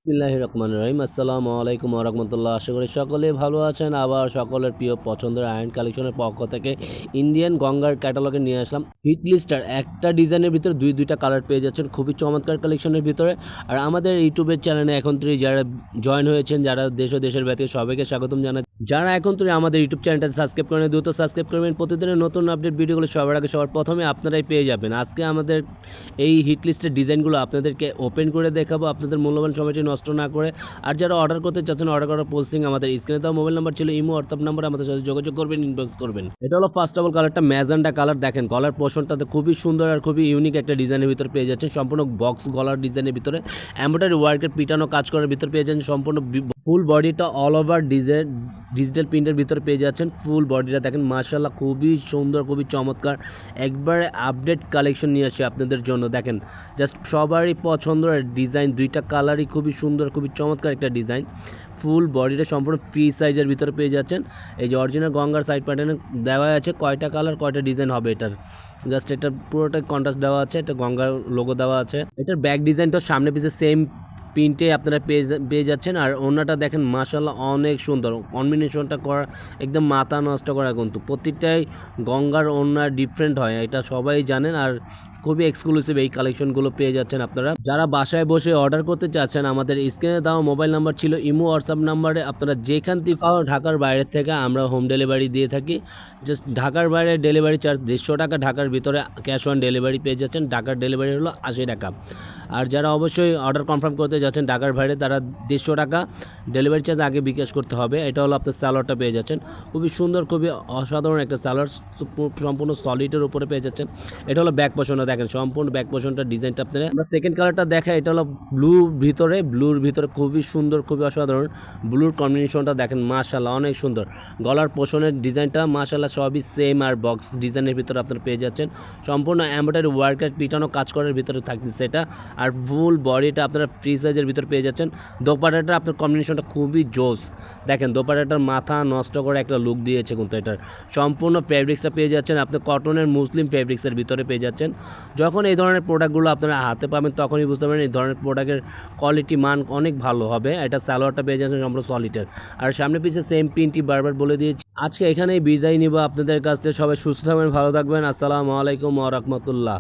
বিসমিল্লাহির রহমানির রহিম। আসসালামু আলাইকুম ওয়া রাহমাতুল্লাহ। আশা করি সকলেই ভালো আছেন। আবার সকলের প্রিয় পছন্দের আয়রন কালেকশনের পক্ষ থেকে ইন্ডিয়ান গঙ্গার ক্যাটালগে নিয়ে আসলাম হিট লিস্টার। একটা ডিজাইনের ভিতরে দুইটা কালার পেয়ে যাচ্ছেন, খুবই চমৎকার কালেকশনের ভিতরে। আর আমাদের ইউটিউবের চ্যানেলে এখন থেকে যারা জয়েন হয়েছেন, যারা দেশ ও দেশের ব্যতীত, সবাইকে স্বাগতম জানাই। যারা এখন থেকে আমাদের ইউটিউব চ্যানেলটা সাবস্ক্রাইব করেন, দ্রুত সাবস্ক্রাইব করবেন। প্রতিদিনের নতুন আপডেট ভিডিওগুলো সবার আগে সবার প্রথমে আপনারাই পেয়ে যাবেন। আজকে আমাদের এই হিট লিস্টের ডিজাইনগুলো আপনাদেরকে ওপেন করে দেখাবো, আপনাদের মূল্যবান সময়টি নষ্ট না করে। আর যারা অর্ডার করতে চাচ্ছেন, অর্ডার করার পোস্টিং আমাদের স্ক্রিনে দেওয়া মোবাইল নাম্বার ছিল, ইমো হোয়াটসঅ্যাপ নাম্বার, আমাদের সাথে যোগাযোগ করবেন, ইনবক্স করবেন। এটা হলো ফার্স্ট অফ অল কালারটা ম্যাজেন্টা কালার। দেখেন গলার পোর্শনটাতে খুবই সুন্দর আর খুবই ইউনিক একটা ডিজাইনের ভিতরে পেয়ে যাচ্ছেন। সম্পূর্ণ বক্স গলার ডিজাইনের ভিতরে এমব্রয়ডারি ওয়ার্কের পিটানো কাজ করার ভিতরে পেয়ে যাচ্ছেন। সম্পূর্ণ ফুল বডিটা অল ওভার ডিজিটাল প্রিন্টের ভিতরে পেয়ে যাচ্ছেন। ফুল বডিটা দেখেন মাশাআল্লাহ খুবই সুন্দর, খুবই চমৎকার। একবারে আপডেট কালেকশন নিয়ে আসছে আপনাদের জন্য। দেখেন জাস্ট সবারই পছন্দের ডিজাইন, দুইটা কালারই খুবই সুন্দর, খুবই চমৎকার একটা ডিজাইন। ফুল বডিটা সম্পূর্ণ ফ্রি সাইজের ভিতরে পেয়ে যাচ্ছেন। এই যে অরিজিনাল গঙ্গার সাইড প্যাটার্নে দেওয়া আছে কয়টা কালার কয়টা ডিজাইন হবে এটার। জাস্ট এটা পুরোটাই কন্ট্রাস্ট দেওয়া আছে, এটা গঙ্গার লোগো দেওয়া আছে। এটার ব্যাক ডিজাইনটা সামনে পিছে সেম প্রিন্টে আপনারা পেয়ে যাচ্ছেন। আর ওনাটা দেখেন মাশাআল্লাহ অনেক সুন্দর, কম্বিনেশনটা করা একদম মাথা নষ্ট করা, কিন্তু প্রতিটাই গঙ্গার ওনার ডিফারেন্ট হয়, এটা সবাই জানেন। আর খুবই এক্সক্লুসিভ এই কালেকশনগুলো পেয়ে যাচ্ছেন আপনারা। যারা বাসায় বসে অর্ডার করতে চাচ্ছেন, আমাদের স্ক্রিনে দেওয়া মোবাইল নাম্বার ছিল, ইমো হোয়াটসঅ্যাপ নাম্বারে আপনারা যেখান থেকে ঢাকার বাইরে থেকে আমরা হোম ডেলিভারি দিয়ে থাকি। জাস্ট ঢাকার বাইরে ডেলিভারি চার্জ 150 টাকা, ঢাকার ভিতরে ক্যাশ অন ডেলিভারি পেয়ে যাচ্ছেন। ঢাকার ডেলিভারি হলো 80 টাকা। আর যারা অবশ্যই অর্ডার কনফার্ম করতে যাচ্ছেন ঢাকার বাইরে, তারা 150 টাকা ডেলিভারি চার্জ আগে বিকাশ করতে হবে। এটা হলো আপনার সালোয়ারটা পেয়ে যাচ্ছেন, খুবই সুন্দর, খুবই অসাধারণ একটা সালোয়ার, সম্পূর্ণ সলিডের উপরে পেয়ে যাচ্ছেন। এটা হলো ব্যাক পোর্শনটা, দেখেন সম্পূর্ণ ব্যাক পোর্শনটা ডিজাইনটা আপনারা। আমরা সেকেন্ড কালারটা দেখাই, এটা হলো ব্লুর ভিতরে খুবই সুন্দর, খুবই অসাধারণ। ব্লুর কম্বিনেশনটা দেখেন মাশাআল্লাহ অনেক সুন্দর। গলার পোর্শনের ডিজাইনটা মাশাআল্লাহ সবই সেম, আর বক্স ডিজাইনের ভিতরে আপনারা পেয়ে যাচ্ছেন। সম্পূর্ণ এমব্রয়ডারি ওয়ার্কের পিটানো কাজ করার ভিতরে থাকতেছে এটা। আর ফুল বডিটা আপনারা ফ্রি সাইজের ভিতরে পেয়ে যাচ্ছেন। দোপাট্টাটা আপনার কম্বিনেশনটা খুবই জোস। দেখেন দোপাট্টাটার মাথা নষ্ট করে একটা লুক দিয়েছে, কিন্তু এটার সম্পূর্ণ ফেব্রিক্সটা পেয়ে যাচ্ছেন আপনি কটনের মুসলিম ফেব্রিক্সের ভিতরে পেয়ে যাচ্ছেন। যখন এই ধরনের প্রোডাক্টগুলো আপনারা হাতে পাবেন, তখনই বুঝতে পারবেন এই ধরনের প্রোডাক্টের কোয়ালিটি মান অনেক ভালো হবে। এটা সালোয়ারটা পেয়ে যাচ্ছেন সম্পূর্ণ সলিডের, আর সামনে পিছিয়ে সেম প্রিন্টই বারবার বলে দিয়েছি। আজকে এখানেই বিদায় নিব আপনাদের কাছ থেকে। সবাই সুস্থ থাকবেন, ভালো থাকবেন। আসসালামু আলাইকুম ওয়া রাহমাতুল্লাহ।